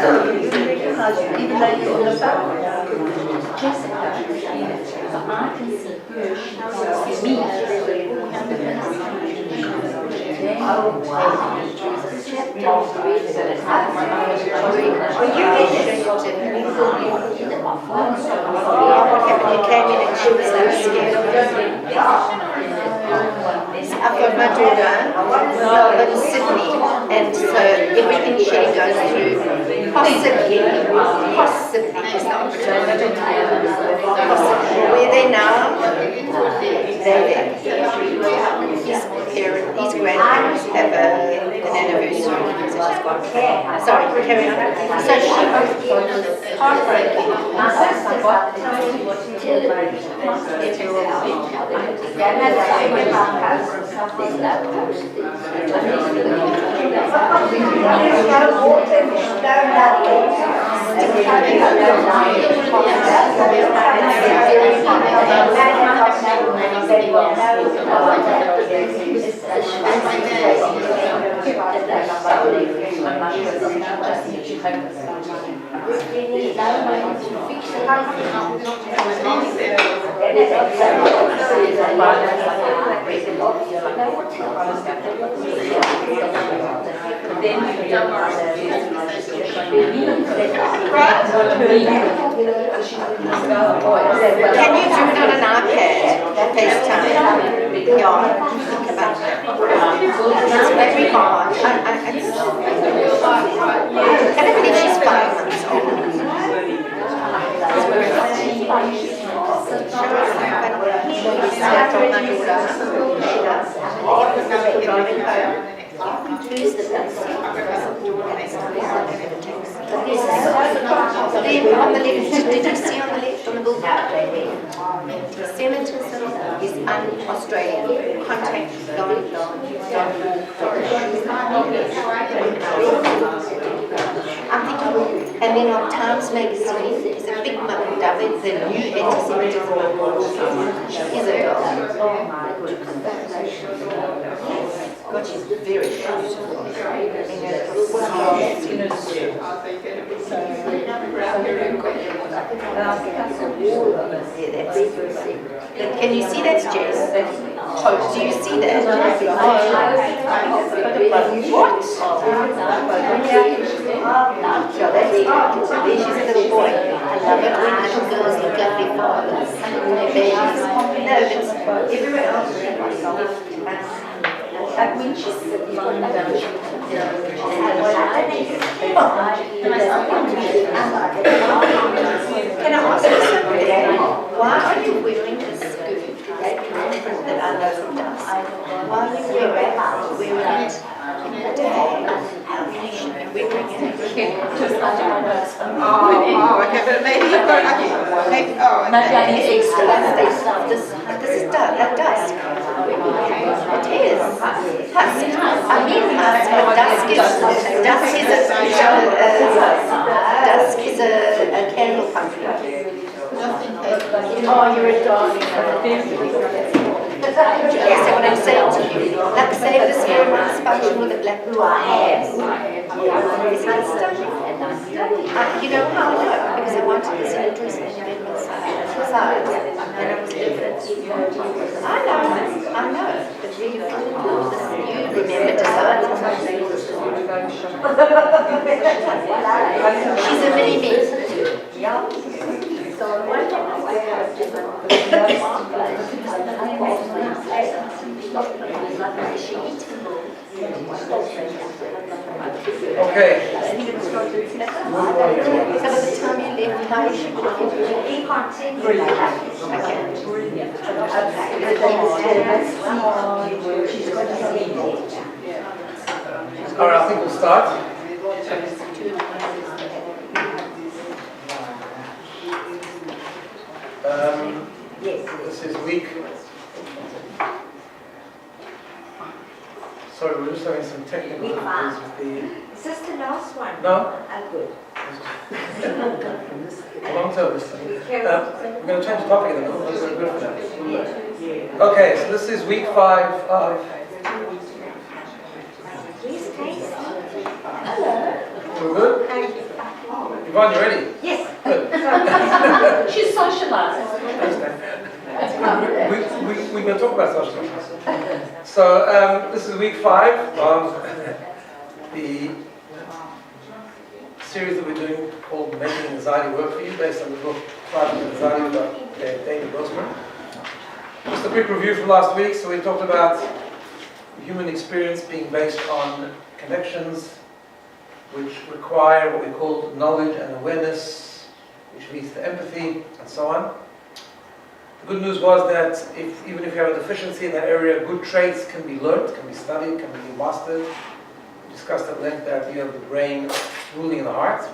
Even though you're on the phone. Jessica, but I can see her, she sees me. Oh, wow. You came in and she was so scared of I've got my daughter in Sydney, and so everything she goes through, possibly is not possibly. Where they now, they're there. His grandparents have an anniversary, so she's got. Sorry, carry on. So she was heartbroken. Can you do it on an iPad? FaceTime? Yeah. Think about that. It's very hard. I can't believe she's 5 months old. Who's the best? On the left, did you see on the left on the billboard? Senator is un-Australian. Contact I'm thinking, and then on Times Magazine is a big mother David, the new anti-Semitism. She is a girl. God, she's very beautiful. Can you see that, Jess? Oh, do you see that? What? She's a little boy. I love it when little girls look like their fathers and their babies. No, but everywhere else. Like when she's sitting on the bench. Can I ask you something? Why are you wearing this skirt that I know from dust? Why are you wearing it today? Wearing it. Maybe this is dusk. It is. Husk. I mean husk, but dusk is a candle company. Oh, you're a dog. Yes, what I'm saying to you. Like say this very nice function with a black who I am. It's not stunning. You know how I know? Because I wanted this in a dress and you made me size. And it was different. I know. But you remember to size. She's a mini me. Okay. So by the time you leave, how is she looking? All right, I think we'll start. This is week. Sorry, we're just having some technical difficulties with the. Is this the last one? No. Good. Long term this time. We're going to change the topic again. We're good for that. Okay, so this is week 5 of. Please taste. We're good? Yvonne, you ready? Yes. Good. She's socialising. We're going to talk about socialism. So this is week 5 of the series that we're doing called Making Anxiety Work For You, based on the book Fighting Anxiety by David Rosmarin. Just a quick review from last week. So we talked about human experience being based on connections which require what we call knowledge and awareness, which leads to empathy, and so on. The good news was that even if you have a deficiency in that area, good traits can be learned, can be studied, can be mastered. We discussed at length the idea of the brain ruling in the heart.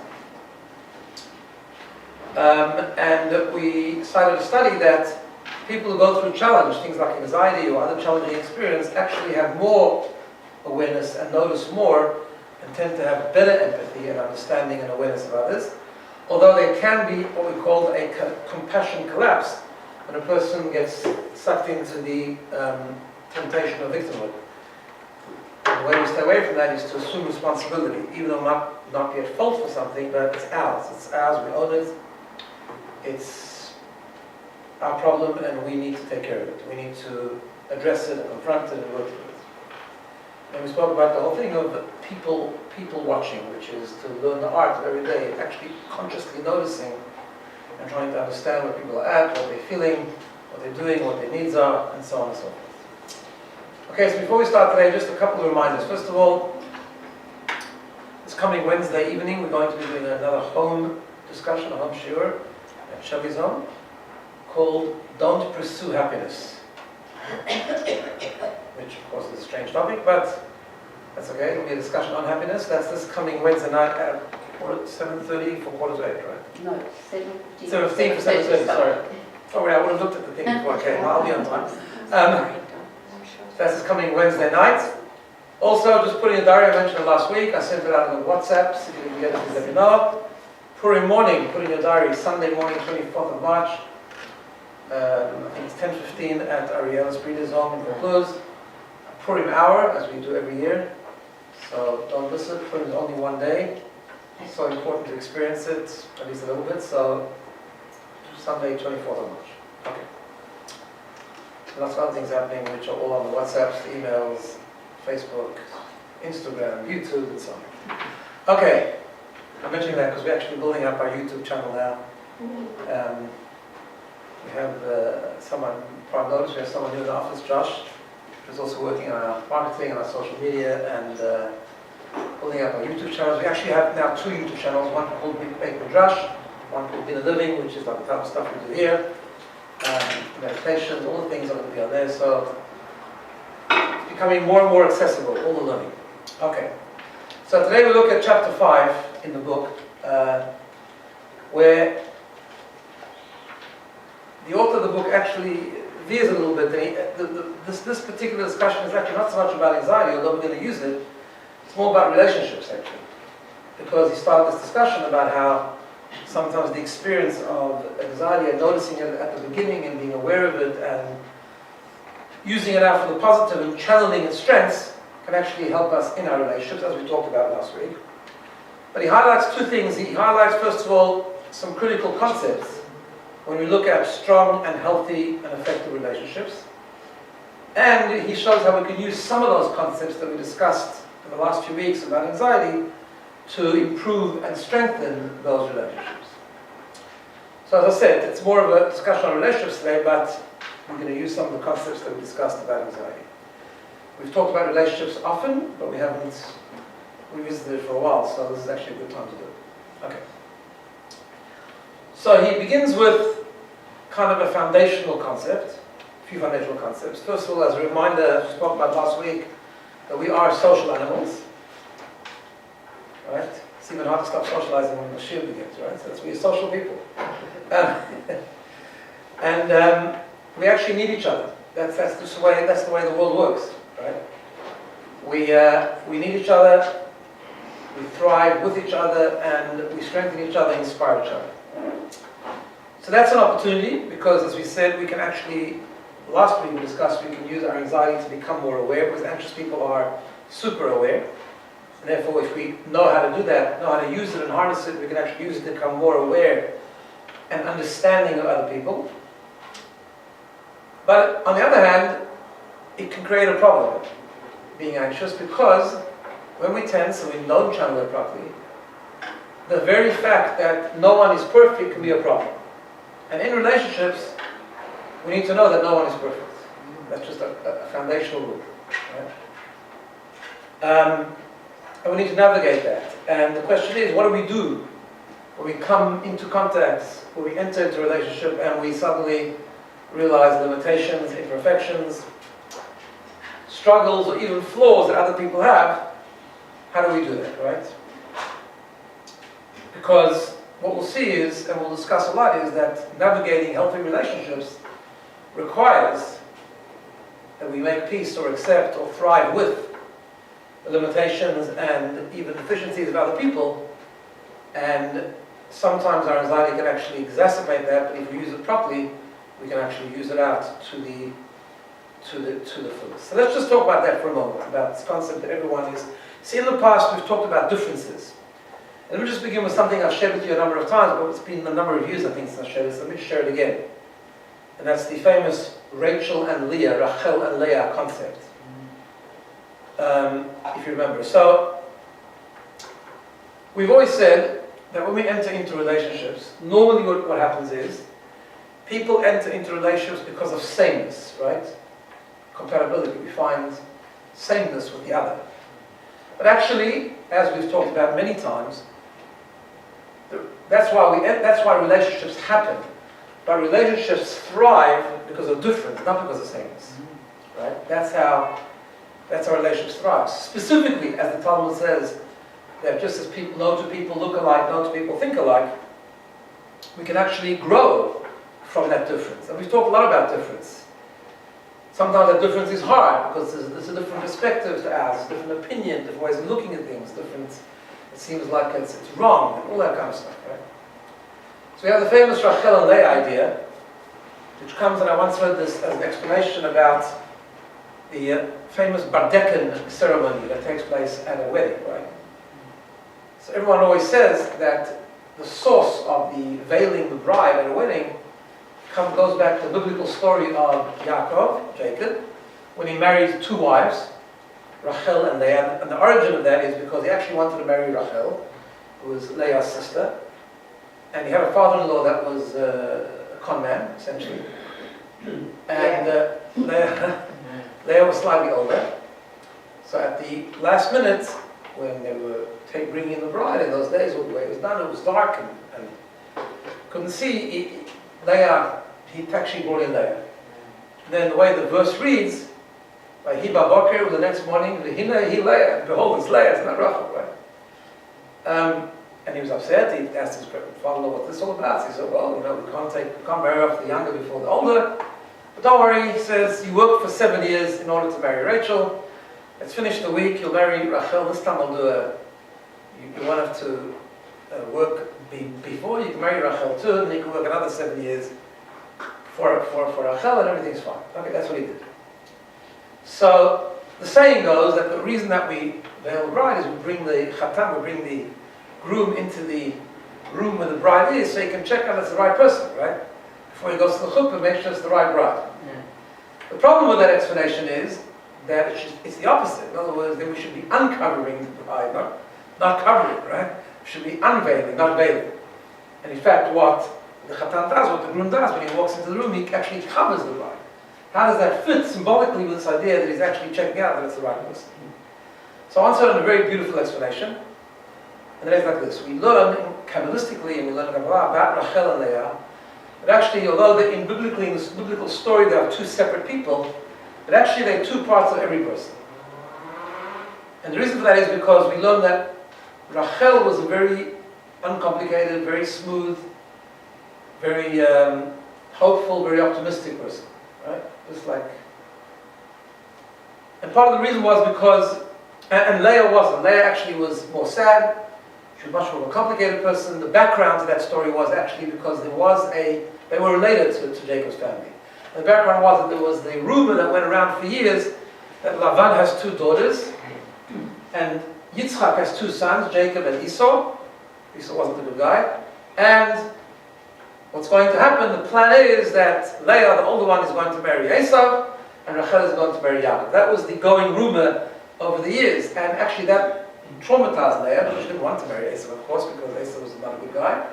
And we started to study that people who go through challenge, things like anxiety or other challenging experience, actually have more awareness and notice more and tend to have better empathy and understanding and awareness of others. Although there can be what we call a compassion collapse, when a person gets sucked into the temptation of victimhood. The way we stay away from that is to assume responsibility, even though not be at fault for something, but it's ours. It's ours, we own it. It's our problem and we need to take care of it. We need to address it and confront it and work with it. And we spoke about the whole thing of people watching, which is to learn the art of every day, actually consciously noticing and trying to understand where people are at, what they're feeling, what they're doing, what their needs are, and so on and so forth. Okay, so before we start today, just a couple of reminders. First of all, this coming Wednesday evening, we're going to be doing another home discussion, a home shiur at Shelly's home, called Don't Pursue Happiness. Which, of course, is a strange topic, but that's okay. It'll be a discussion on happiness. That's this coming Wednesday night at 7:30 for 7:45, right? No, 7:15. 7:15 for 7:30, sorry. Oh, wait, I would have looked at the thing before I came. I'll be on time. That's this coming Wednesday night. Also, just put in your diary, I mentioned it last week. I sent it out on the WhatsApp, so if you can get it, please let me know. Purim morning, put in your diary, Sunday morning, 24th of March. I think it's 10:15 at Ariel's Breeder's home in Vaucluse. Purim hour, as we do every year. So don't miss it. Purim is only one day. It's so important to experience it, at least a little bit. So Sunday, 24th of March. Okay. So lots of other things happening, which are all on the WhatsApps, the emails, Facebook, Instagram, YouTube, and so on. Okay. I'm mentioning that because we're actually building up our YouTube channel now. We have someone, probably noticed, we have someone new in the office, Josh, who's also working on our marketing and our social media and building up our YouTube channels. We actually have now 2 YouTube channels, one called Bake Midrash, one called BINA Living, which is like the type of stuff we do here, meditations, all the things are going to be on there. So it's becoming more and more accessible, all the learning. Okay, so today we look at chapter 5 in the book, where the author of the book actually veers a little bit. This particular discussion is actually not so much about anxiety, although we're going to use it. It's more about relationships, actually. Because he started this discussion about how sometimes the experience of anxiety and noticing it at the beginning and being aware of it and using it out for the positive and channeling its strengths can actually help us in our relationships, as we talked about last week. But he highlights 2 things. He highlights, first of all, some critical concepts when we look at strong and healthy and effective relationships. And he shows how we can use some of those concepts that we discussed in the last few weeks about anxiety to improve and strengthen those relationships. So as I said, it's more of a discussion on relationships today, but we're going to use some of the concepts that we discussed about anxiety. We've talked about relationships often, but we haven't revisited it for a while, so this is actually a good time to do it. Okay. So he begins with kind of a foundational concept, a few foundational concepts. First of all, as a reminder, as we spoke about last week, that we are social animals. Right? It's even hard to stop socializing when the shiur begins, right? So we're social people. And we actually need each other. That's the way the world works, right? We need each other, we thrive with each other, and we strengthen each other, inspire each other. So that's an opportunity because, as we said, we can actually, last week we discussed, we can use our anxiety to become more aware because anxious people are super aware. And therefore, if we know how to do that, know how to use it and harness it, we can actually use it to become more aware and understanding of other people. But on the other hand, it can create a problem, being anxious, because when we tense and we don't channel it properly, the very fact that no one is perfect can be a problem. And in relationships, we need to know that no one is perfect. That's just a foundational rule. Right? And we need to navigate that. And the question is, what do we do when we come into contact, when we enter into a relationship and we suddenly realize limitations, imperfections, struggles, or even flaws that other people have? How do we do that, right? Because what we'll see is, and we'll discuss a lot, is that navigating healthy relationships requires that we make peace or accept or thrive with the limitations and even deficiencies of other people. And sometimes our anxiety can actually exacerbate that, but if we use it properly, we can actually use it out to the fullest. So let's just talk about that for a moment, about this concept that everyone is. See, in the past we've talked about differences. And let me just begin with something I've shared with you a number of times, but it's been a number of years I think since I shared this. Let me share it again. And that's the famous Rachel and Leah, Rachel and Leah concept. If you remember. So, we've always said that when we enter into relationships, normally what happens is, people enter into relationships because of sameness, right? Compatibility. We find sameness with the other. But actually, as we've talked about many times, that's why relationships happen. But relationships thrive because of difference, not because of sameness. Right? That's how relationships thrive. Specifically, as the Talmud says, that just as people know to people look alike, know to people think alike, we can actually grow from that difference. And we've talked a lot about difference. Sometimes that difference is hard because there's a different perspective to ours, different opinion, different ways of looking at things, different. It seems like it's wrong, and all that kind of stuff, right? So we have the famous Rachel and Leah idea, which comes, and I once heard this as an explanation about the famous Bardecken ceremony that takes place at a wedding, right? So everyone always says that the source of the veiling the bride at a wedding goes back to the biblical story of Yaakov, Jacob, when he married two wives, Rachel and Leah. And the origin of that is because he actually wanted to marry Rachel, who was Leah's sister, and he had a father-in-law that was a con man, essentially. And Leah was slightly older. So at the last minute, when they were bringing in the bride in those days, the way it was done, it was dark and couldn't see. Leah, he actually brought in Leah. And then the way the verse reads, by Hiba Boker, the next morning, V'hina hi Leah, behold, it's Leah, it's not Rachel, right? And he was upset. He asked his father-in-law what this is all about. He said, well, we can't marry off the younger before the older. But don't worry, he says, you worked for 7 years in order to marry Rachel. Let's finish the week, you'll marry Rachel. This time I'll do you won't have to work before, you can marry Rachel too, and you can work another 7 years for Rachel, and everything's fine. Okay, that's what he did. So, the saying goes that the reason that we veil the bride is we bring the chatan, we bring the groom into the room where the bride is, so he can check out it's the right person, right? Before he goes to the chuppah, make sure it's the right bride. Yeah. The problem with that explanation is that it's the opposite. In other words, then we should be uncovering the bride, not covering, right? We should be unveiling, not veiling. And in fact, what the chatan does, what the groom does, when he walks into the room, he actually covers the bride. How does that fit symbolically with this idea that he's actually checking out that it's the right person? So I once heard a very beautiful explanation, and it is like this. We learn Kabbalistically, and we learn in Kabbalah about Rachel and Leah, but actually, although in this biblical story they are two separate people, but actually they're two parts of every person. And the reason for that is because we learn that Rachel was a very uncomplicated, very smooth, very hopeful, very optimistic person, right? Just like, and part of the reason was because, and Leah wasn't. Leah actually was more sad. She was much more of a complicated person. The background to that story was actually because they were related to Jacob's family. And the background was that there was the rumor that went around for years that Lavan has two daughters, and Yitzchak has two sons, Jacob and Esau. Esau wasn't a good guy. And what's going to happen, the plan is that Leah, the older one, is going to marry Esau, and Rachel is going to marry Yaakov. That was the going rumor over the years. And actually that traumatized Leah, because she didn't want to marry Esau, of course, because Esau was not a good guy.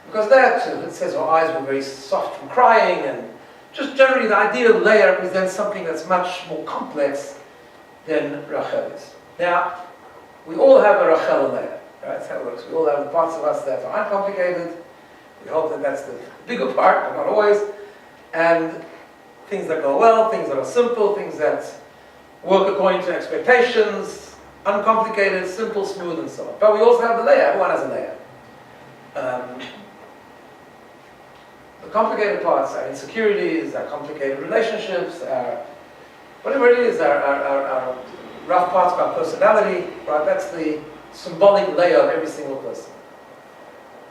Because there too, it says her eyes were very soft from crying, and just generally the idea of Leah represents something that's much more complex than Rachel is. Now, we all have a Rachel and Leah, right? That's how it works. We all have the parts of us that are uncomplicated. We hope that that's the bigger part, but not always. And things that go well, things that are simple, things that work according to expectations, uncomplicated, simple, smooth, and so on. But we also have the Leah. Everyone has a Leah. The complicated parts are insecurities, are complicated relationships, are whatever it is, are rough parts of our personality, right? That's the symbolic layer of every single person.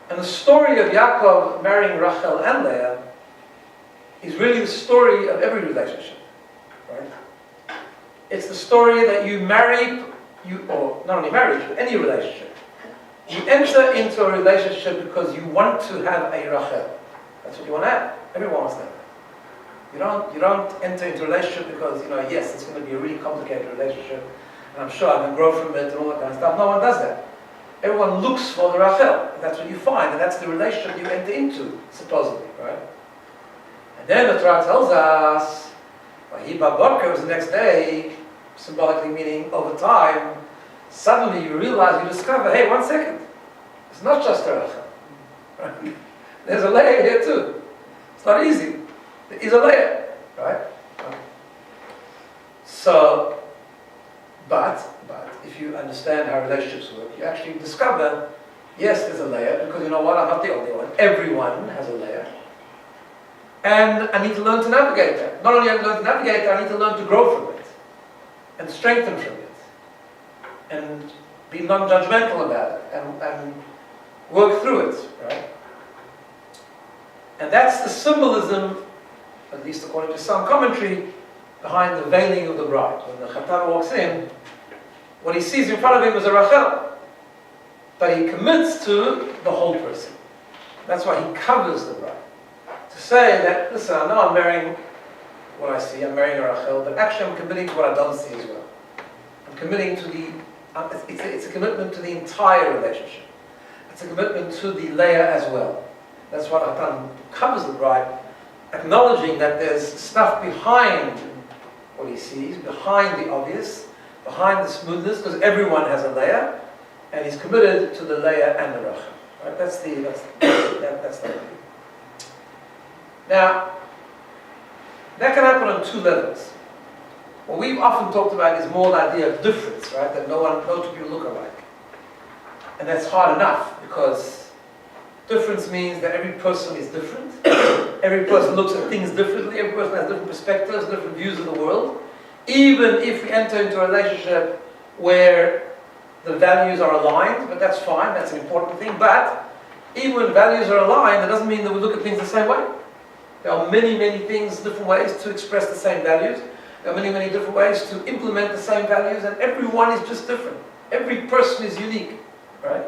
And the story of Yaakov marrying Rachel and Leah is really the story of every relationship, right? It's the story that you marry, or not only marriage, but any relationship. You enter into a relationship because you want to have a Rachel. That's what you want to have. Everyone wants that. You don't enter into a relationship because, yes, it's going to be a really complicated relationship, and I'm sure I can grow from it and all that kind of stuff. No one does that. Everyone looks for the Rachel, and that's what you find, and that's the relationship you enter into, supposedly, right? And then the Torah tells us, Vahiba Boker was the next day, symbolically meaning over time, suddenly you realize, you discover, hey, 1 second, it's not just a Rachel, right? There's a layer here too. It's not easy. There is a layer, right? So, but if you understand how relationships work, you actually discover, yes, there's a layer, because you know what, I'm not the only one. Everyone has a layer. And I need to learn to navigate that. Not only I learn to navigate it, I need to learn to grow from it. And strengthen from it. And be non-judgmental about it. And work through it, right? And that's the symbolism, at least according to some commentary, behind the veiling of the bride. When the Chatan walks in, what he sees in front of him is a Rachel. But he commits to the whole person. That's why he covers the bride. To say that, listen, I know I'm marrying what I see, I'm marrying a Rachel, but actually I'm committing to what I don't see as well. I'm committing to the, it's a commitment to the entire relationship. It's a commitment to the layer as well. That's what Chatan covers the bride, acknowledging that there's stuff behind what he sees, behind the obvious, behind the smoothness, because everyone has a layer, and he's committed to the layer and the Rachel. Right? That's the idea. Now, that can happen on two levels. What we've often talked about is more the idea of difference, right? That no two people look alike. And that's hard enough, because difference means that every person is different. Every person looks at things differently. Every person has different perspectives, different views of the world. Even if we enter into a relationship where the values are aligned, but that's fine, that's an important thing. But even when values are aligned, that doesn't mean that we look at things the same way. There are many, many things, different ways to express the same values. There are many, many different ways to implement the same values, and everyone is just different. Every person is unique, right?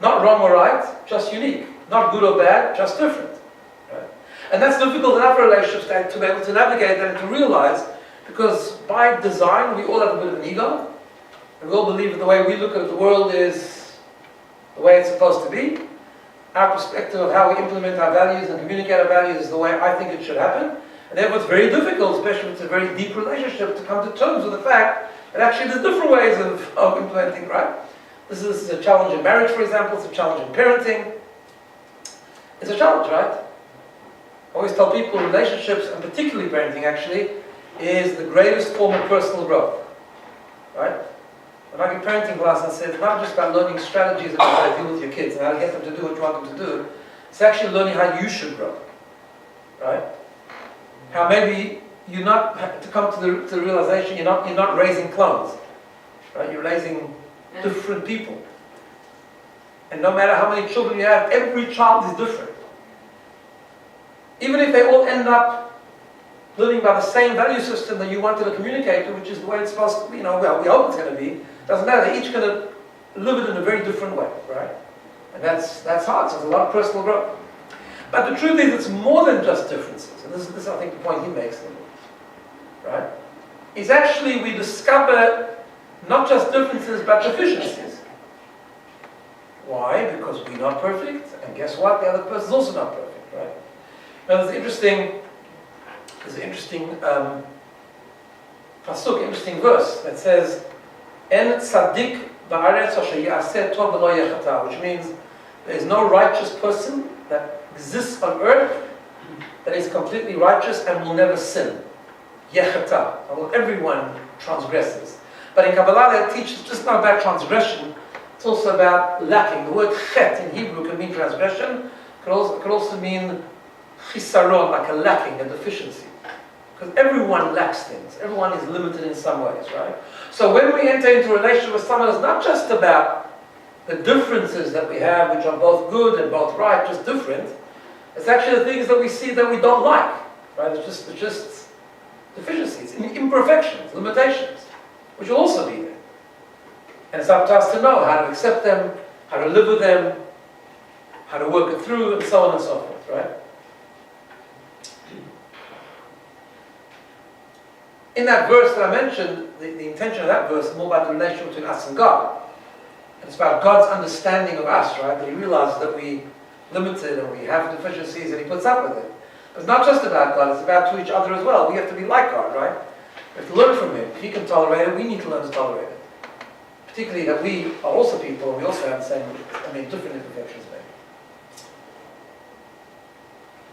Not wrong or right, just unique. Not good or bad, just different. Right? And that's difficult in our relationships to be able to navigate and to realize, because by design we all have a bit of an ego, and we all believe that the way we look at the world is the way it's supposed to be. Our perspective of how we implement our values and communicate our values is the way I think it should happen. And therefore it's very difficult, especially if it's a very deep relationship, to come to terms with the fact that actually there's different ways of implementing, right? This is a challenge in marriage, for example. It's a challenge in parenting. It's a challenge, right? I always tell people relationships, and particularly parenting actually, is the greatest form of personal growth, right? When I give parenting class, I say it's not just about learning strategies about how to deal with your kids and how to get them to do what you want them to do. It's actually learning how you should grow, right? How maybe you're not, to come to the realization you're not raising clones, right? You're raising different people. And no matter how many children you have, every child is different. Even if they all end up living by the same value system that you wanted to communicate to, which is the way it's supposed to be, well, we hope it's going to be. Doesn't matter, they're each going to live it in a very different way, right? And that's hard, so there's a lot of personal growth. But the truth is, it's more than just differences, and this is I think, the point he makes, right? It's actually, we discover not just differences, but deficiencies. Why? Because we're not perfect, and guess what? The other person's also not perfect, right? Now there's an interesting pasuk, interesting verse that says, "En tzaddik ba'aretz asher ya'aseh tov v'lo yechata," which means there is no righteous person that exists on earth that is completely righteous and will never sin. Yechata. Everyone transgresses. But in Kabbalah it teaches just not about transgression, it's also about lacking. The word chet in Hebrew can mean transgression, could also mean chisaron, like a lacking, a deficiency. Because everyone lacks things. Everyone is limited in some ways, right? So when we enter into a relationship with someone, it's not just about the differences that we have, which are both good and both right, just different. It's actually the things that we see that we don't like, right? It's just deficiencies, imperfections, limitations, which will also be there. And it's up to us to know how to accept them, how to live with them, how to work it through, and so on and so forth, right? In that verse that I mentioned, the intention of that verse is more about the relationship between us and God. And it's about God's understanding of us, right? That He realizes that we're limited and we have deficiencies and He puts up with it. But it's not just about God, it's about to each other as well. We have to be like God, right? We have to learn from Him. If He can tolerate it, we need to learn to tolerate it. Particularly that we are also people and we also have the same, different imperfections maybe.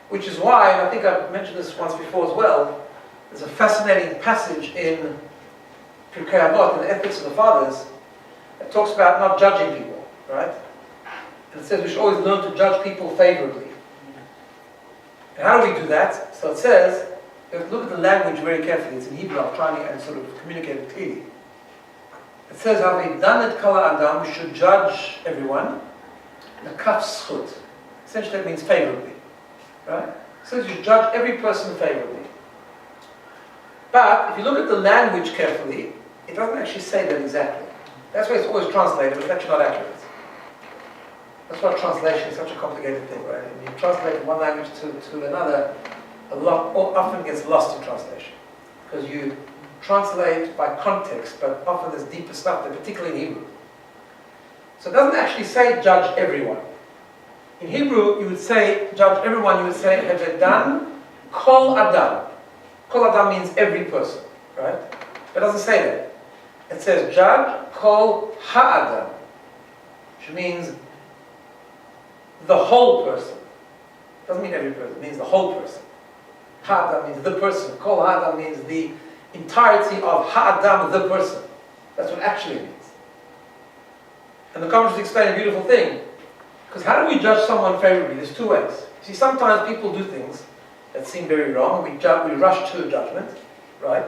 Which is why, and I think I've mentioned this once before as well, there's a fascinating passage in Pirkei Avot, in the Ethics of the Fathers, that talks about not judging people, right? And it says we should always learn to judge people favorably. And how do we do that? So it says, you have to look at the language very carefully. It's in Hebrew, I'm trying to sort of communicate it clearly. It says, "Havidan kala adam," we should judge everyone. Nakaf zchut. Essentially that means favorably. Right? It says you judge every person favorably. But if you look at the language carefully, it doesn't actually say that exactly. That's why it's always translated, but it's actually not accurate. That's why translation is such a complicated thing, right? When you translate from one language to another, a lot often gets lost in translation. Because you translate by context, but often there's deeper stuff there, particularly in Hebrew. So it doesn't actually say judge everyone. In Hebrew, you would say judge everyone, you would say Hevedan Kol Adam. Kol Adam means every person, right? But it doesn't say that. It says judge Kol Ha'adam, which means the whole person. It doesn't mean every person, it means the whole person. Ha'adam means the person. Kol Ha'adam means the entirety of Ha'adam, the person. That's what it actually means. And the commentaries explain a beautiful thing. Because how do we judge someone favorably? There's two ways. See, sometimes people do things that seem very wrong. We rush to a judgment, right?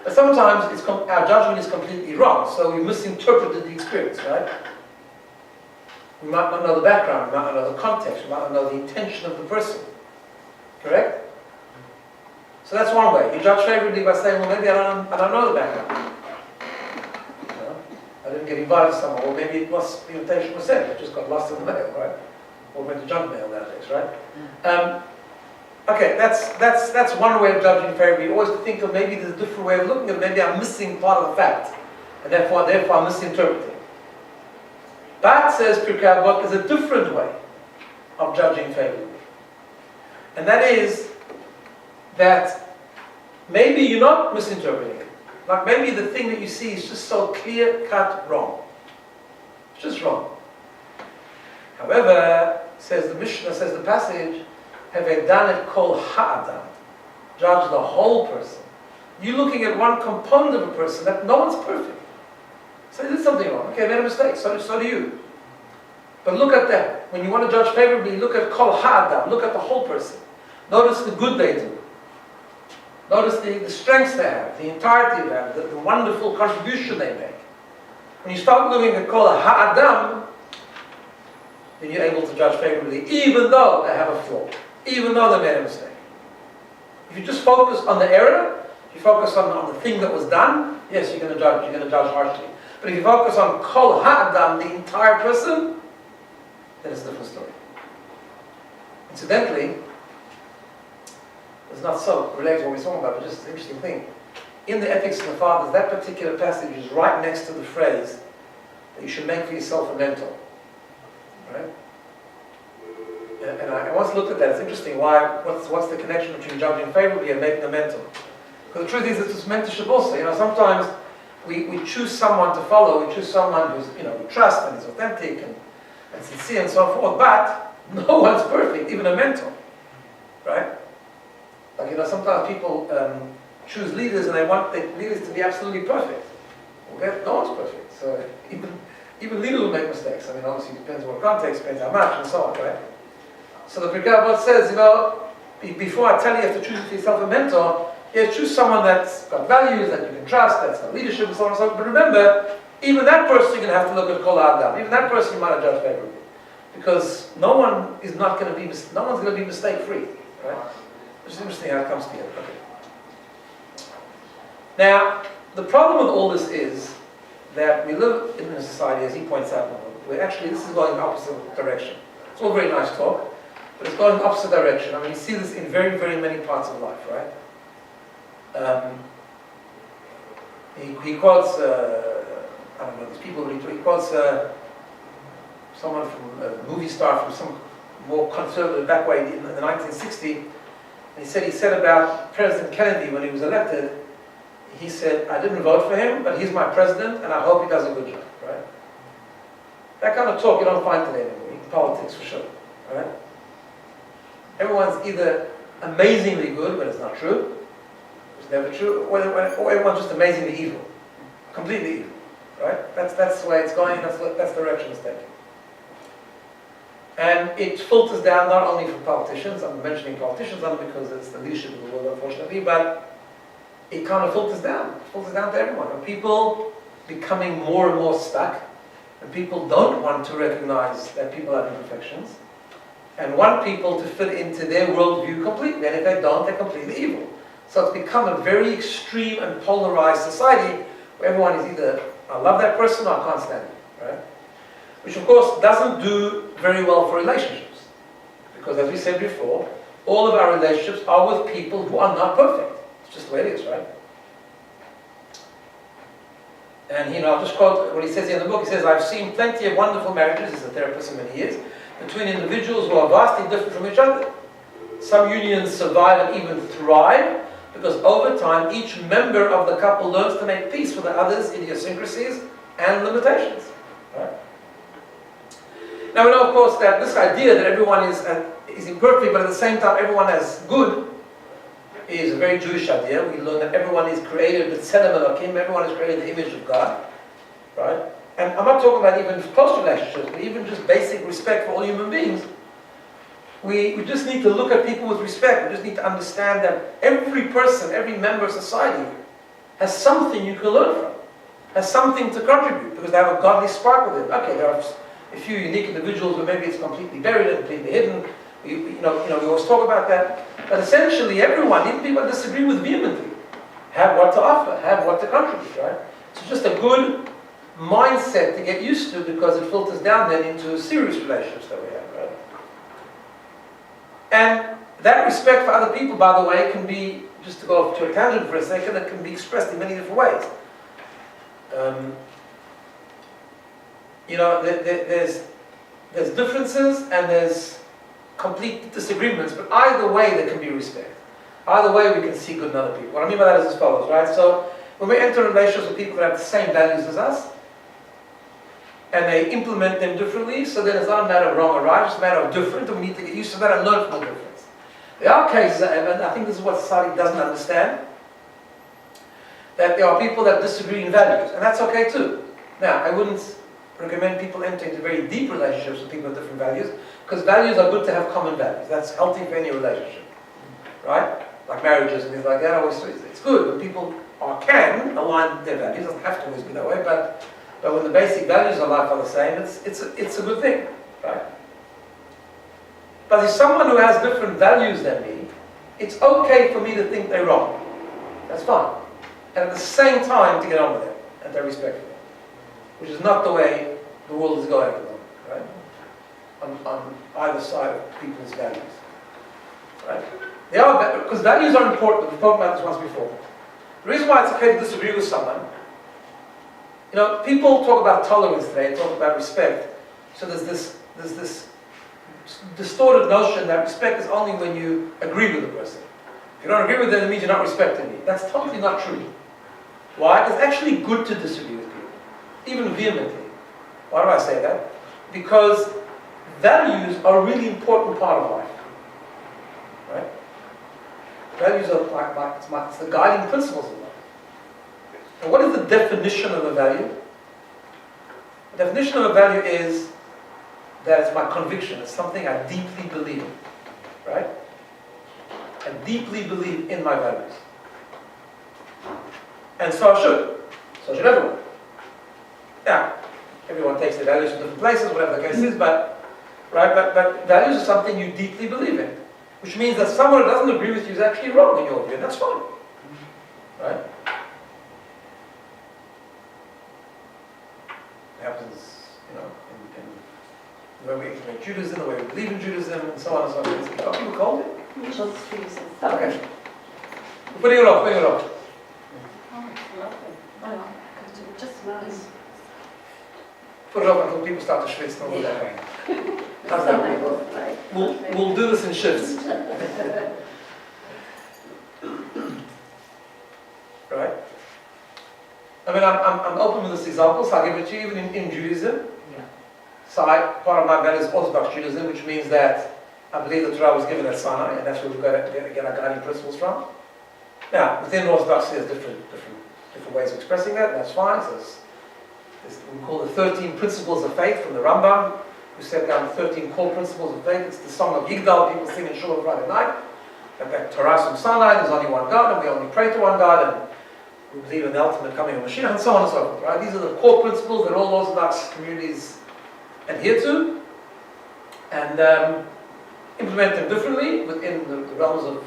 But sometimes our judgment is completely wrong, so we misinterpreted the experience, right? We might not know the background, we might not know the context, we might not know the intention of the person. Correct? So that's one way. You judge favorably by saying, well, maybe I don't know the background. I didn't get invited to somewhere, or maybe it was, the invitation was sent, it just got lost in the mail, right? Or went to junk mail nowadays, right? Okay, that's one way of judging favorably. Always to think of maybe there's a different way of looking at it. Maybe I'm missing part of the fact, and therefore I'm misinterpreting. But, says Pirkei Avot, there's a different way of judging favorably. And that is that maybe you're not misinterpreting it. Like maybe the thing that you see is just so clear-cut wrong. It's just wrong. However, says the Mishnah, says the passage, Hevedanet kol ha'adam. Judge the whole person. You're looking at one component of a person that no one's perfect. So they did something wrong. Okay, I made a mistake. So do you. But look at that. When you want to judge favorably, look at kol ha'adam. Look at the whole person. Notice the good they do. Notice the strengths they have, the entirety they have, the wonderful contribution they make. When you start looking at kol ha'adam, then you're able to judge favorably, even though they have a flaw, even though they made a mistake. If you just focus on the error, if you focus on the thing that was done, yes, you're going to judge harshly. But if you focus on kol ha'adam, the entire person, then it's a different story. Incidentally, it's not so related to what we're talking about, but just an interesting thing. In the Ethics of the Fathers, that particular passage is right next to the phrase that you should make for yourself a mentor. Right? And I once looked at that. It's interesting. What's the connection between judging favorably and making a mentor? Because the truth is, it's mentorship also. Sometimes we choose someone to follow. We choose someone who's, we trust and is authentic and sincere and so forth. But no one's perfect, even a mentor, right? Like sometimes people choose leaders and they want the leaders to be absolutely perfect. Okay? No one's perfect. So even leaders will make mistakes. Obviously it depends on what context, depends how much, and so on, right? So the Pirkei Avot says, before I tell you have to choose for yourself a mentor, choose someone that's got values, that you can trust, that's got leadership, and so on and so forth. But remember, even that person you're going to have to look at kol ha'adam. Even that person you might have judged favorably. Because no one's going to be mistake-free, right? Which is interesting how it comes together. Okay. Now, the problem with all this is that we live in a society, as he points out, where actually this is going in the opposite direction. It's all very nice talk, but it's going in the opposite direction. You see this in very, very many parts of life, right? He quotes, I don't know, these people, he quotes someone from a movie star from some more conservative back way in the 1960s, and he said about President Kennedy when he was elected, he said, I didn't vote for him, but he's my president, and I hope he does a good job, right? That kind of talk you don't find today anymore, in politics for sure, right? Everyone's either amazingly good, but it's not true, it's never true, or everyone's just amazingly evil, completely evil, right? That's the way it's going, that's the direction it's taking. And it filters down not only from politicians, I'm mentioning politicians only because it's the leadership of the world, unfortunately, but it kind of filters down to everyone. And people becoming more and more stuck, and people don't want to recognize that people have imperfections, and want people to fit into their worldview completely, and if they don't, they're completely evil. So it's become a very extreme and polarized society, where everyone is either, I love that person, or I can't stand it, right? Which of course doesn't do very well for relationships. Because as we said before, all of our relationships are with people who are not perfect. It's just the way it is, right? And I'll just quote what he says here in the book. He says, I've seen plenty of wonderful marriages, he's a therapist for many years, between individuals who are vastly different from each other. Some unions survive and even thrive, because over time each member of the couple learns to make peace with the other's idiosyncrasies and limitations. Right? Now we know, of course, that this idea that everyone is imperfect, but at the same time everyone is good, is a very Jewish idea. We learn that everyone is created with Tzelem Elokim, everyone is created in the image of God, right? And I'm not talking about even close relationships, but even just basic respect for all human beings. We just need to look at people with respect. We just need to understand that every person, every member of society has something you can learn from, has something to contribute, because they have a godly spark with it. Okay, there are a few unique individuals where maybe it's completely buried and completely hidden. We always talk about that. But essentially everyone, even people that disagree with vehemently, have what to offer, have what to contribute, right? It's just a good mindset to get used to, because it filters down then into serious relationships that we have, right? And that respect for other people, by the way, can be, just to go off to a tangent for a second, it can be expressed in many different ways. There's differences and there's complete disagreements, but either way there can be respect. Either way we can see good in other people. What I mean by that is as follows, right? So when we enter relationships with people that have the same values as us, and they implement them differently, so then it's not a matter of wrong or right, it's a matter of different, and we need to get used to that and learn from the difference. There are cases, and I think this is what society doesn't understand, that there are people that disagree in values, and that's okay too. Now, I wouldn't recommend people enter into very deep relationships with people with different values, because values are good to have common values. That's healthy for any relationship, right? Like marriages and things like that. It's good when people can align their values. It doesn't have to always be that way, but when the basic values of life are the same, it's a good thing, right? But if someone who has different values than me, it's okay for me to think they're wrong. That's fine. And at the same time to get on with them and to respect them. Which is not the way the world is going at the moment, right? On either side of people's values. Right? They are, because values are important. We've talked about this once before. The reason why it's okay to disagree with someone, you know, people talk about tolerance today, talk about respect. So there's this distorted notion that respect is only when you agree with the person. If you don't agree with them, it means you're not respecting me. That's totally not true. Why? It's actually good to disagree with people, even vehemently. Why do I say that? Because values are a really important part of life. Right? Values are it's the guiding principles of life. And what is the definition of a value? The definition of a value is that it's my conviction. It's something I deeply believe in. Right? I deeply believe in my values. And so I should. So should everyone. Now, everyone takes their values from different places, whatever the case is, but values are something you deeply believe in. Which means that someone who doesn't agree with you is actually wrong in your view, and that's fine. Right? It happens, you know, in the way we implement Judaism, the way we believe in Judaism, and so on and so forth. Are people called it? Okay. We're putting it off, Just nice. Put it off until people start to schwitz over there. How's that? We'll do this in shifts. Right? I mean, I'm open with this example, so I'll give it to you even in Judaism. So part of my value is Orthodox Judaism, which means that I believe the Torah was given at Sinai, and that's where we've got to get our guiding principles from. Now, within Orthodoxy, there's different ways of expressing that, and that's fine. So we call the 13 principles of faith from the Rambam, who set down the 13 core principles of faith. It's the song of Yigdal, people sing in Shul on Friday night. That Torah from Sinai, there's only one God, and we only pray to one God, and we believe in the ultimate coming of Mashiach, and so on and so forth. Right? These are the core principles that all Orthodox communities adhere to, and implement them differently within the realms of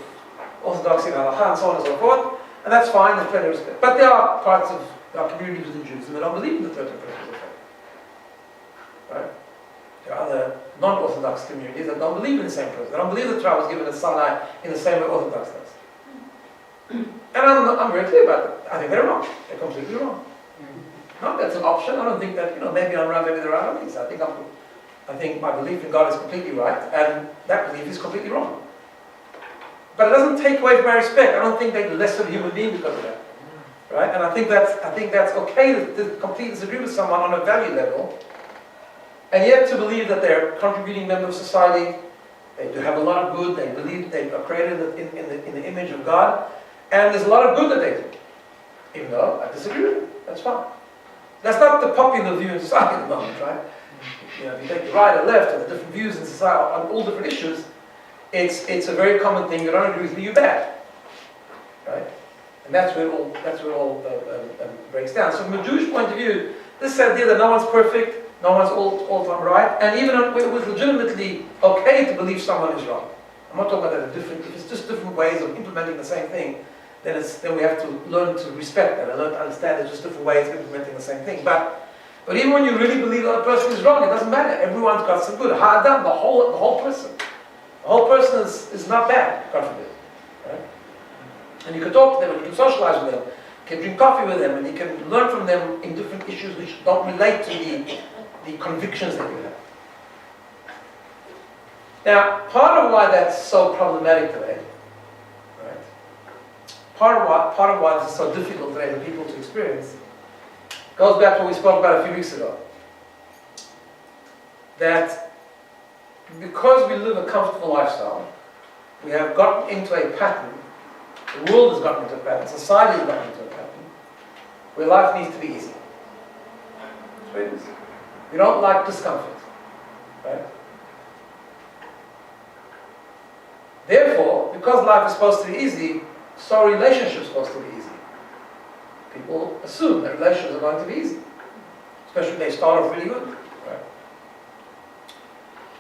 Orthodoxy and Halakha, and so on and so forth. And that's fine, there's plenty of respect. But there are parts of our communities within Judaism that don't believe in the 13 principles of faith. Right? There are other non-Orthodox communities that don't believe in the same principles. They don't believe the Torah was given at Sinai in the same way Orthodox does. And I'm very clear about it. I think they're wrong. They're completely wrong. No, that's an option. I don't think that, you know, maybe I'm right, maybe they're right. I don't think so. I think my belief in God is completely right, and that belief is completely wrong. But it doesn't take away from my respect. I don't think they're less of a human being because of that. Right? And I think that's okay to completely disagree with someone on a value level, and yet to believe that they're a contributing member of society, they do have a lot of good, they believe they are created in the image of God, and there's a lot of good that they do. Even though I disagree with them, that's fine. That's not the popular view in society at the moment, right? You know, if you take the right or left, or the different views in society on all different issues, it's a very common thing. You don't agree with me, you're bad, right? And that's where it all breaks down. So from a Jewish point of view, this idea that no one's perfect, no one's all time right, and even it was legitimately okay to believe someone is wrong. I'm not talking about that if it's just different ways of implementing the same thing, then we have to learn to respect that and learn to understand there's just different ways of implementing the same thing. But even when you really believe that a person is wrong, it doesn't matter. Everyone's got some good. Ha'adam, the whole person. The whole person is not bad, God forbid. Right? And you can talk to them, and you can socialize with them, you can drink coffee with them, and you can learn from them in different issues which don't relate to the convictions that you have. Now, part of why that's so problematic today, right? Part of why this is so difficult today for people to experience, goes back to what we spoke about a few weeks ago. That because we live a comfortable lifestyle, we have gotten into a pattern, the world has gotten into a pattern, society has gotten into a pattern, where life needs to be easy. That's what it is. We don't like discomfort, right? Therefore, because life is supposed to be easy, so are relationships supposed to be easy. People assume that relationships are going to be easy, especially when they start off really good. Right?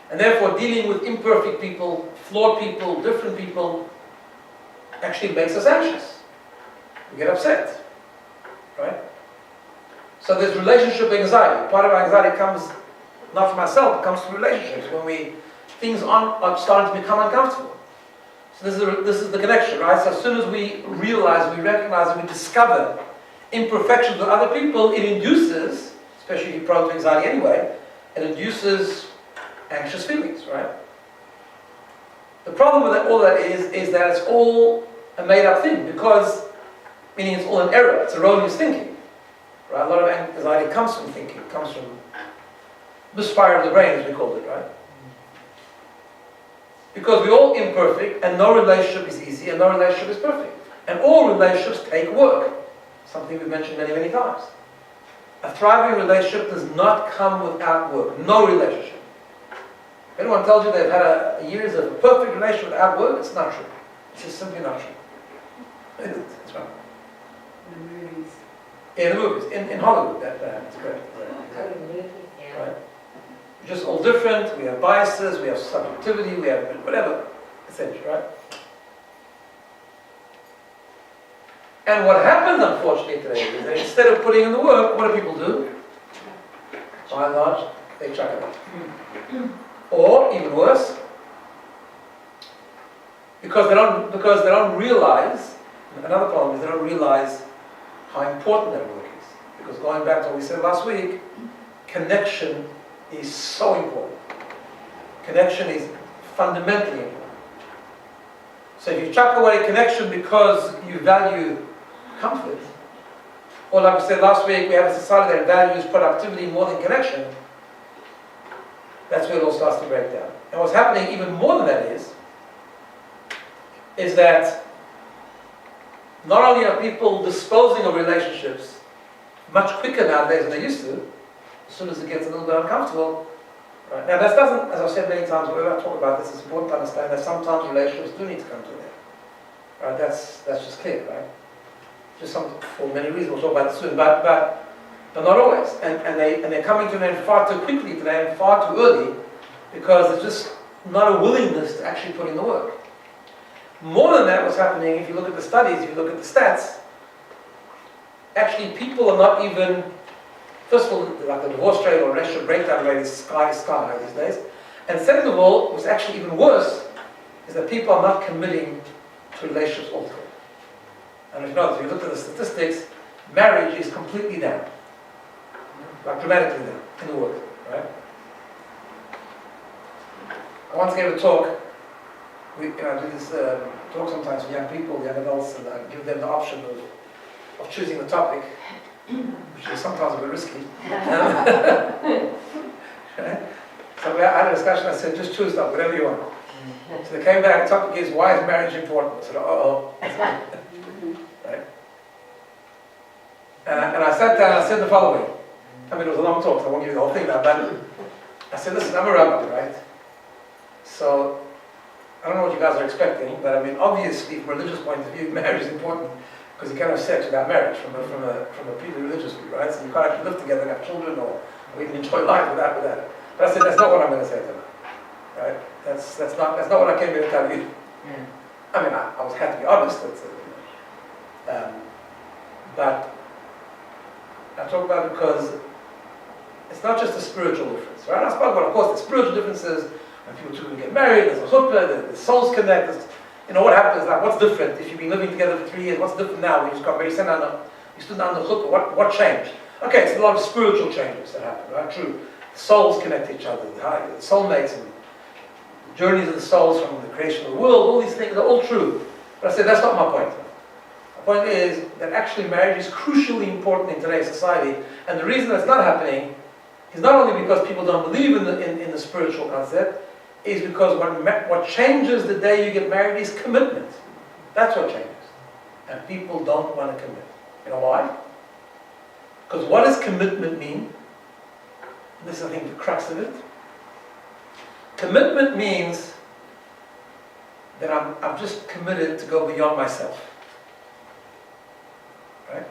And therefore, dealing with imperfect people, flawed people, different people, actually makes us anxious. We get upset, right? So there's relationship anxiety. Part of our anxiety comes not from ourselves, it comes from relationships, when things are starting to become uncomfortable. So this is the connection, right? So as soon as we realize, we recognize, and we discover imperfections with other people, it induces, especially if you're prone to anxiety anyway, it induces anxious feelings, right? The problem with all that is that it's all a made-up thing, because, meaning it's all an error, it's erroneous thinking, right? A lot of anxiety comes from thinking, it comes from misfire of the brain, as we call it, right? Because we're all imperfect, and no relationship is easy, and no relationship is perfect. And all relationships take work, something we've mentioned many, many times. A thriving relationship does not come without work, no relationship. If anyone tells you they've had years of a perfect relationship without work, it's not true. It's just simply not true. That's right. In the movies. In the movies, in Hollywood, that's correct. Right? We're just all different, we have biases, we have subjectivity, we have whatever, essentially, right? And what happens, unfortunately, today is that instead of putting in the work, what do people do? By and large, they chuck it out. Or, even worse, because they don't realize, another problem is they don't realize how important that work is. Because going back to what we said last week, connection is so important. Connection is fundamentally important. So if you chuck away connection because you value comfort, or like we said last week, we have a society that values productivity more than connection, that's where it all starts to break down. And what's happening even more than that is that not only are people disposing of relationships much quicker nowadays than they used to, as soon as it gets a little bit uncomfortable. Right? Now that doesn't, as I've said many times, whenever I talk about this, it's important to understand that sometimes relationships do need to come to an end. Right? That's just clear, right? Just for many reasons, we'll talk about it soon, but not always. And they're coming to an end far too quickly today and far too early, because there's just not a willingness to actually put in the work. More than that, what's happening, if you look at the studies, if you look at the stats, actually people are not even, first of all, like the divorce rate or relationship breakdown rate is sky high these days. And second of all, what's actually even worse, is that people are not committing to relationships altogether. And if you notice, if you look at the statistics, marriage is completely down. Like dramatically down in the world, right? I once gave a talk. I do this talk sometimes for young people, young adults, and I give them the option of choosing the topic, which is sometimes a bit risky. Right? So we had a discussion, I said, just choose that, whatever you want. So they came back, the topic is, why is marriage important? I said, uh-oh. Right? And I sat down and I said the following. I mean, it was a long talk, so I won't give you the whole thing now, but I said, listen, I'm a rabbi, right? So, I don't know what you guys are expecting, but I mean, obviously, from a religious point of view, marriage is important, because you can't have sex without marriage, from a purely religious view, right? So you can't actually live together and have children, or even enjoy life without that. But I said, that's not what I'm going to say tonight, right? That's not what I came here to tell you. Yeah. I mean, I was happy to be honest, but I talk about it because it's not just a spiritual difference, right? I spoke about, of course, the spiritual differences. When people two get married, there's a chuppah, the souls connect. You know what happens? Like, what's different? If you've been living together for 3 years, what's different now? We just got married, you stood down the chuppah. What changed? Okay, it's a lot of spiritual changes that happen, right? True. The souls connect each other, the soulmates, and the journeys of the souls from the creation of the world. All these things are all true. But I said that's not my point. My point is that actually marriage is crucially important in today's society, and the reason that's not happening is not only because people don't believe in the spiritual concept, is because what changes the day you get married is commitment. That's what changes. And people don't want to commit. You know why? Because what does commitment mean? This is, I think, the crux of it. Commitment means that I'm just committed to go beyond myself. Right?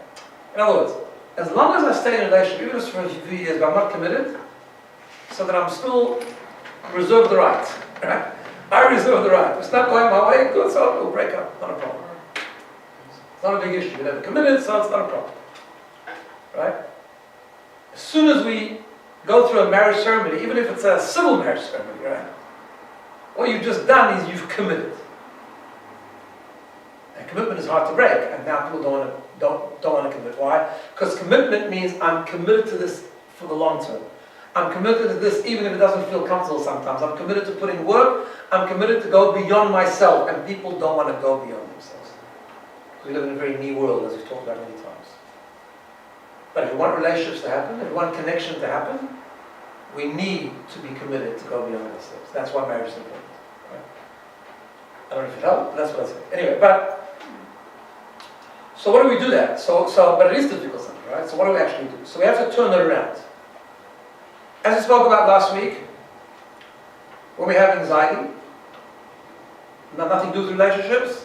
In other words, as long as I stay in a relationship, even if for a few years, but I'm not committed, so that I'm still reserve the right. Right? I reserve the right. If it's not going my way, good, so we'll break up. Not a problem. It's not a big issue. We never committed, so it's not a problem. Right? As soon as we go through a marriage ceremony, even if it's a civil marriage ceremony, right? What you've just done is you've committed. And commitment is hard to break, and now people don't want to commit. Why? Because commitment means I'm committed to this for the long term. I'm committed to this even if it doesn't feel comfortable sometimes. I'm committed to putting work. I'm committed to go beyond myself, and people don't want to go beyond themselves. We live in a very me world, as we've talked about many times. But if we want relationships to happen, if we want connection to happen, we need to be committed to go beyond ourselves. That's why marriage is important. Right? I don't know if it helped, but that's what I say. Anyway, so what do we do that? But it is difficult sometimes, right? So what do we actually do? So we have to turn it around. As we spoke about last week, when we have anxiety, nothing to do with relationships,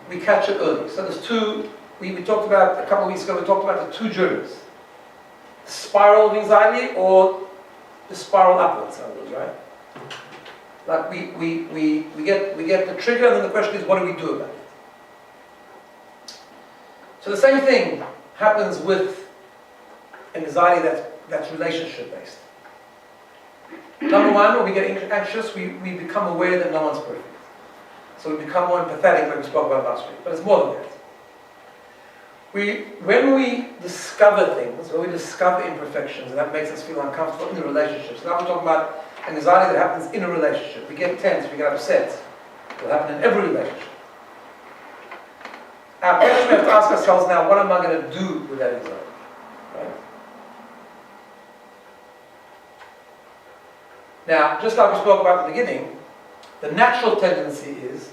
we catch it early. So there's two, we talked about, a couple of weeks ago, we talked about the two journeys. The spiral of anxiety or the spiral upwards, in other words, right? Like we get the trigger, and then the question is, what do we do about it? So the same thing happens with anxiety that's relationship based. Number one, when we get anxious, we become aware that no one's perfect. So we become more empathetic, like we spoke about last week. But it's more than that. When we discover things, when we discover imperfections, and that makes us feel uncomfortable in the relationship. So now we're talking about anxiety that happens in a relationship. We get tense, we get upset. It will happen in every relationship. Our question we have to ask ourselves now, what am I going to do with that anxiety? Right? Now, just like we spoke about at the beginning, the natural tendency is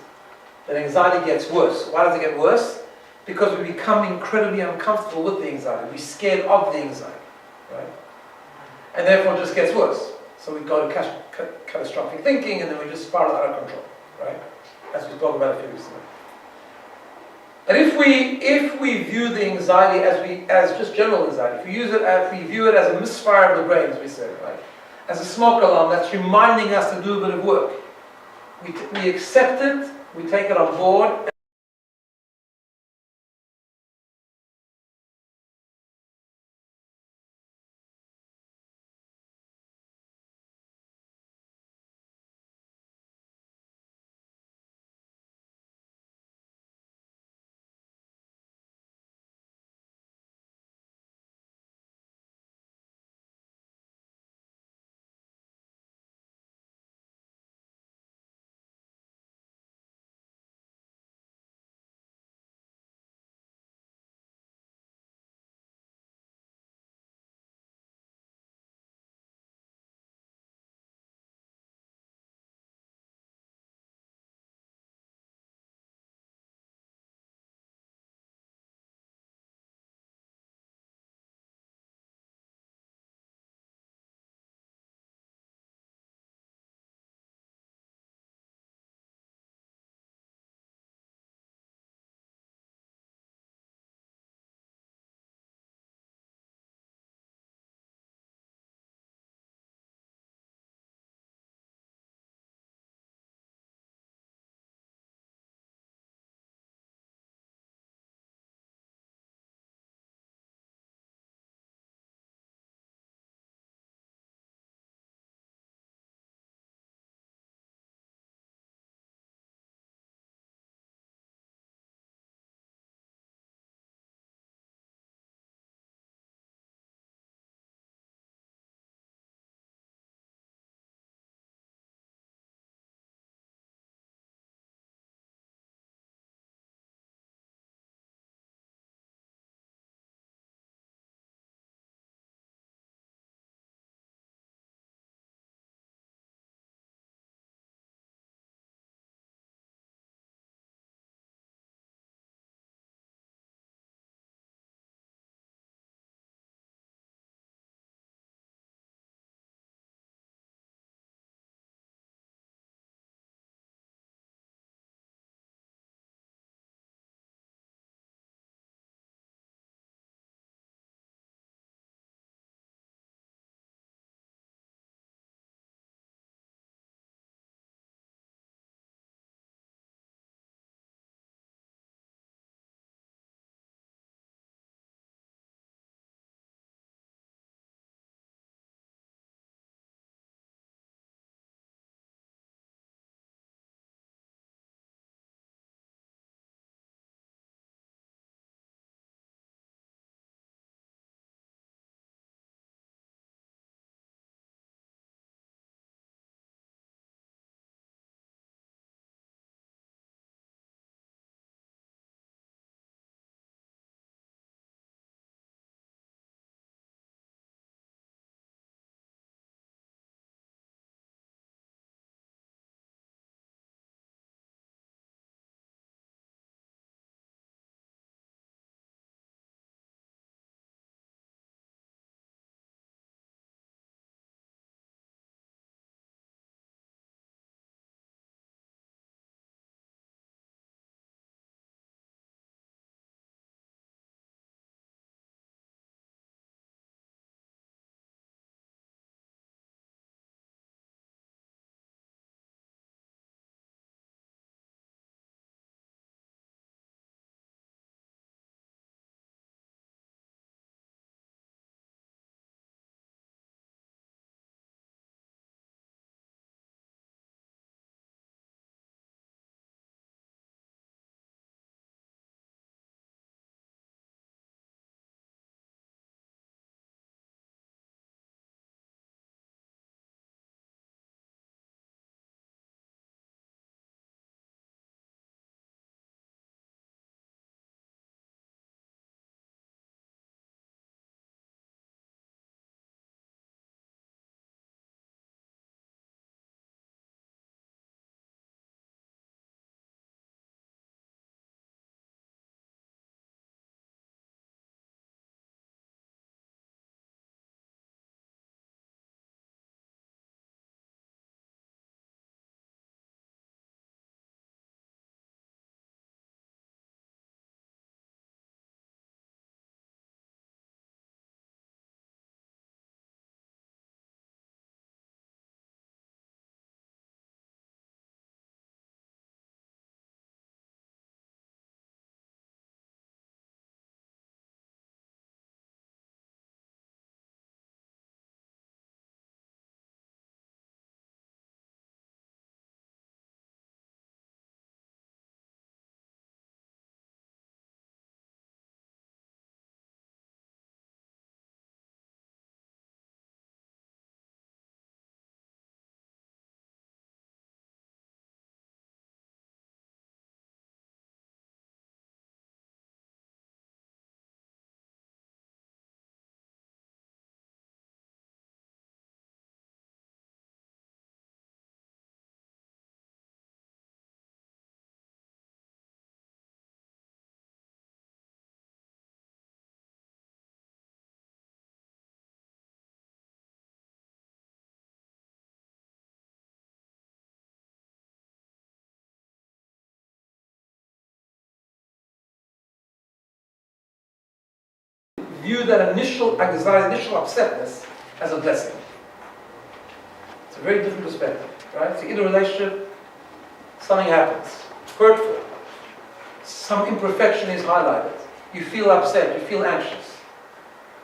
that anxiety gets worse. Why does it get worse? Because we become incredibly uncomfortable with the anxiety. We're scared of the anxiety. Right? And therefore it just gets worse. So we go to catastrophic thinking, and then we just spiral out of control. Right? As we spoke about a few weeks ago. But if we view the anxiety as just general anxiety, if we view it as a misfire of the brain, as we said, right? As a smoke alarm that's reminding us to do a bit of work, we accept it, we take it on board. view that initial anxiety, initial upsetness as a blessing. It's a very different perspective, right? So in a relationship, something happens, hurtful, some imperfection is highlighted. You feel upset, you feel anxious.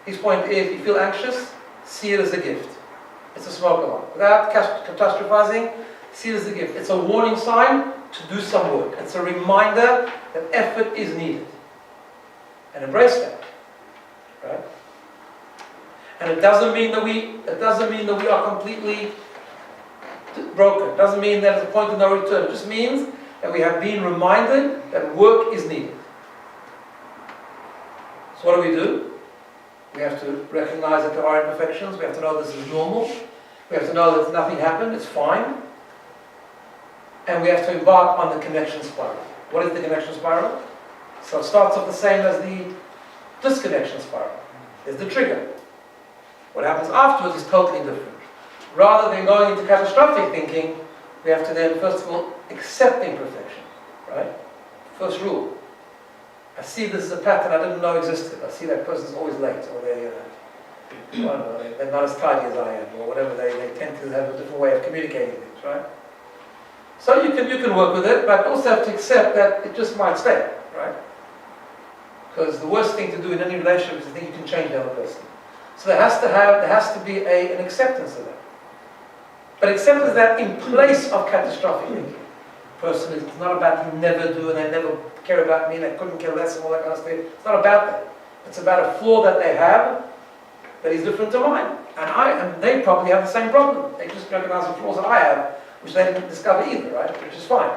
His point is, you feel anxious, see it as a gift. It's a smoke alarm. Without catastrophizing, see it as a gift. It's a warning sign to do some work. It's a reminder that effort is needed. And embrace that. Right? And it doesn't mean that we are completely broken. It doesn't mean that it's a point of no return. It just means that we have been reminded that work is needed. So what do? We have to recognize that there are imperfections. We have to know this is normal. We have to know that nothing happened, it's fine. And we have to embark on the connection spiral. What is the connection spiral? So it starts off the same as the disconnection spiral. There's the trigger. What happens afterwards is totally different. Rather than going into catastrophic thinking, we have to then, first of all, accept imperfection. Right? First rule. I see this as a pattern I didn't know existed. I see that person's always late, or they're not as tidy as I am, or whatever. They tend to have a different way of communicating things, right? So you can work with it, but also have to accept that it just might stay, right? Because the worst thing to do in any relationship is to think you can change the other person. So there has to be an acceptance of that. But acceptance of that in place of catastrophic thinking. Person, it's not about you never do and they never care about me and they couldn't care less and all that kind of stuff. It's not about that. It's about a flaw that they have that is different to mine. And they probably have the same problem. They just recognize the flaws that I have, which they didn't discover either, right? Which is fine.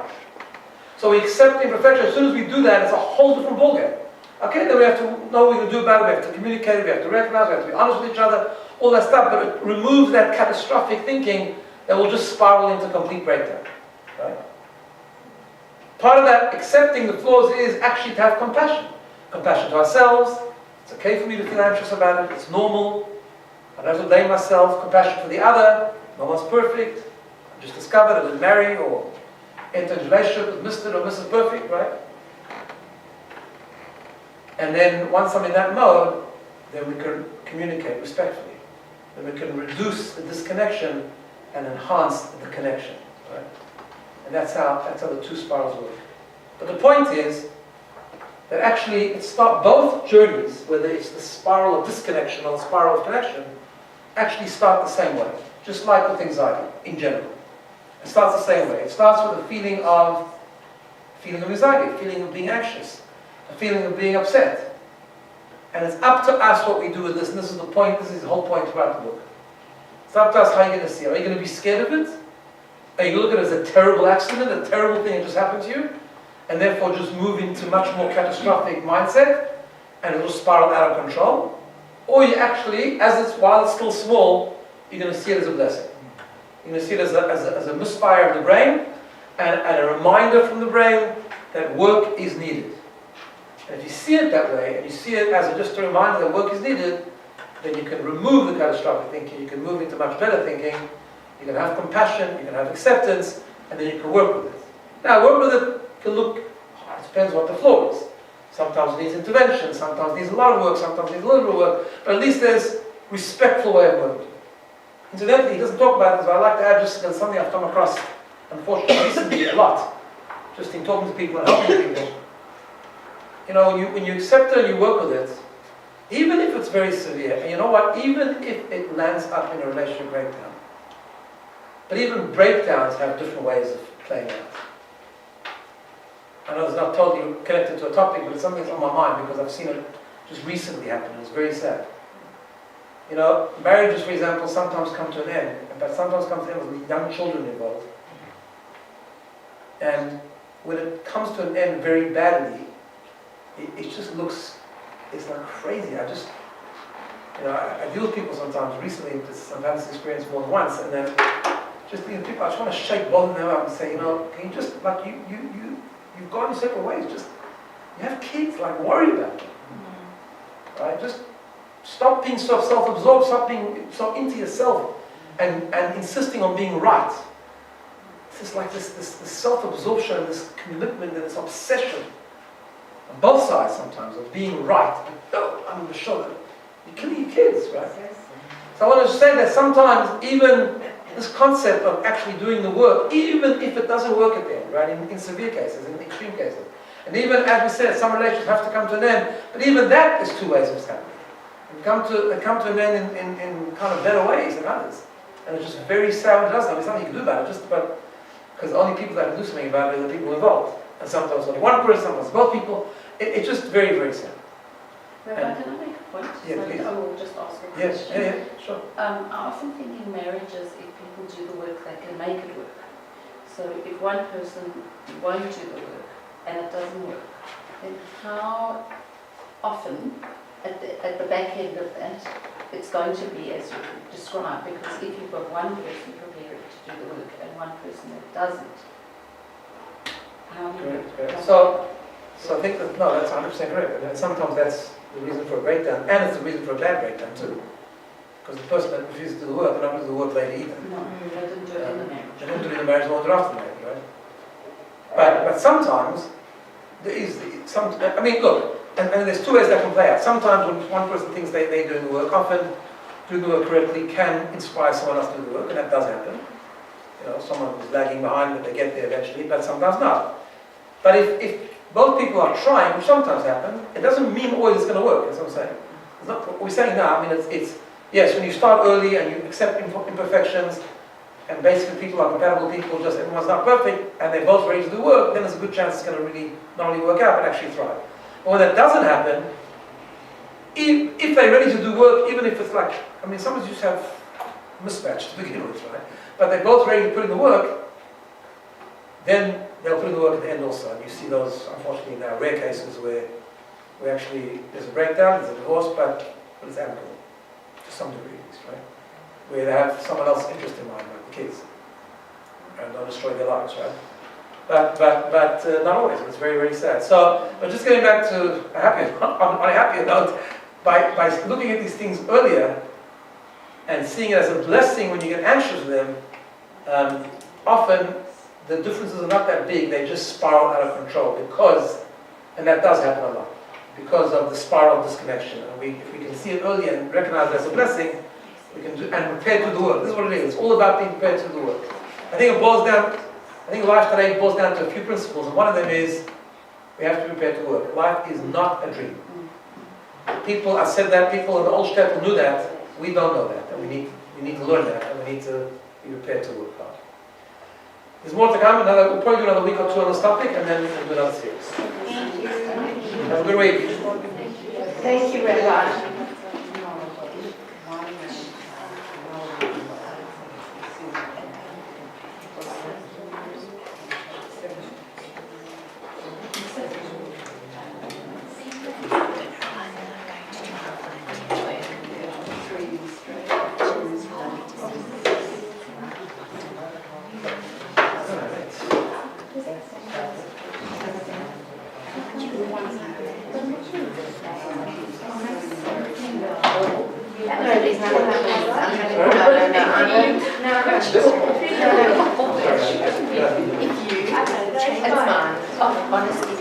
So we accept imperfection. As soon as we do that, it's a whole different ballgame. Okay, then we have to know what we can do about it. We have to communicate, we have to recognize, we have to be honest with each other, all that stuff. But it removes that catastrophic thinking that will just spiral into complete breakdown, right? Part of that accepting the flaws is actually to have compassion. Compassion to ourselves. It's okay for me to feel anxious about it. It's normal. I don't have to blame myself. Compassion for the other. No one's perfect. I just discovered I didn't marry or enter a relationship with Mr. or Mrs. Perfect, right? And then once I'm in that mode, then we can communicate respectfully. Then we can reduce the disconnection and enhance the connection, right? And that's how the two spirals work. But the point is that actually both journeys, whether it's the spiral of disconnection or the spiral of connection, actually start the same way. Just like with anxiety in general. It starts the same way. It starts with a feeling of anxiety, a feeling of being anxious, a feeling of being upset. And it's up to us what we do with this, and this is the point, this is the whole point about the book. It's up to us how you're going to see it. Are you going to be scared of it? Are you going to look at it as a terrible accident, a terrible thing that just happened to you, and therefore just move into much more catastrophic mindset, and it will spiral out of control? Or you actually, while it's still small, you're going to see it as a blessing. You're going to see it as a misfire of the brain, and a reminder from the brain that work is needed. And if you see it that way, and you see it as just a reminder that work is needed, then you can remove the catastrophic thinking, you can move into much better thinking, you can have compassion, you can have acceptance, and then you can work with it. Now, work with it can look, it depends what the flaw is. Sometimes it needs intervention, sometimes it needs a lot of work, sometimes it needs a little bit of work, but at least there's a respectful way of working. Incidentally, he doesn't talk about this, but I'd like to add just something I've come across, unfortunately, recently a lot, just in talking to people and helping people. You know, when you accept it and you work with it, even if it's very severe, and you know what, even if it lands up in a relationship breakdown, but even breakdowns have different ways of playing out. I know it's not totally connected to a topic, but it's something that's on my mind because I've seen it just recently happen. It's very sad. You know, marriages, for example, sometimes come to an end, but sometimes come to an end with young children involved. And when it comes to an end very badly, it just looks, it's like crazy. I deal with people sometimes. Recently, I've had this experience more than once, and then just people, I just want to shake both of them up and say, you know, can you just, like, you've gone your separate ways, just, you have kids, like, worry about them. Right? Just stop being so self-absorbed, stop being so into yourself, and insisting on being right. It's just like this self-absorption, this commitment, and this obsession, on both sides sometimes, of being right. I'm sure that You're killing your kids, right? So I want to say that sometimes even this concept of actually doing the work, even if it doesn't work at the end, right, in severe cases, in extreme cases, and even, as we said, some relations have to come to an end, but even that is two ways of happening. They come to an end in kind of better ways than others. And it's just very sad when it doesn't. There's nothing you can do about it, because the only people that can do something about it are the people involved. And sometimes only one person, sometimes both people. It's just very, very sad. Rabbi, can I make a point? Yeah, So please. I will just ask a Yes, question. yeah, sure. I often think in marriages, if people do the work, they can make it work. So if one person won't do the work and it doesn't work, then how often at the back end of that it's going to be as you described? Because if you've got one person prepared to do the work and one person that doesn't, how do you? Correct. So I think that, no, that's 100% correct. And sometimes that's the reason for a breakdown, and it's the reason for a bad breakdown too. Because the person that refuses to do the work, they're not going to do the work later either. No, they didn't do it in the marriage. They don't do it in the marriage, they won't do it after the marriage, right? But sometimes, there is some, I mean, look, and there's two ways that can play out. Sometimes when one person thinks they're doing the work, often doing the work correctly can inspire someone else to do the work, and that does happen. You know, someone who's lagging behind, but they get there eventually, but sometimes not. But if both people are trying, which sometimes happen, it doesn't mean always it's going to work, that's what I'm saying. It's not what we're saying now. I mean, it's yes, when you start early and you accept imperfections, and basically people are compatible people, just everyone's not perfect, and they're both ready to do work, then there's a good chance it's going to really not only work out, but actually thrive. But when that doesn't happen, if they're ready to do work, even if it's like, I mean, sometimes you just have mismatch to begin with, right? But they're both ready to put in the work, then they'll put in the work at the end also. And you see those, unfortunately, now rare cases where actually there's a breakdown, there's a divorce, but it's amicable, to some degree at least, right? Where they have someone else's interest in mind, like the kids, and don't destroy their lives, right? But not always. It's very, very sad. So, but just getting back to a happier, on a happier note, by looking at these things earlier and seeing it as a blessing when you get anxious with them, often the differences are not that big. They just spiral out of control because, and that does happen a lot, because of the spiral disconnection. And if we can see it earlier and recognize it as a blessing, we can do, and prepare to do the work. This is what it is. It's all about being prepared to do the work. I think life today boils down to a few principles, and one of them is we have to prepare to work. Life is not a dream. People, I said that, people in the old shtetl knew that. We don't know that, and we need to learn that, and we need to be prepared to work hard. There's more to come. We'll probably do another week or two on this topic, and then we'll do another series. Thank you. Have a good week. Thank you, Rabbi. It's mine. Oh, honestly,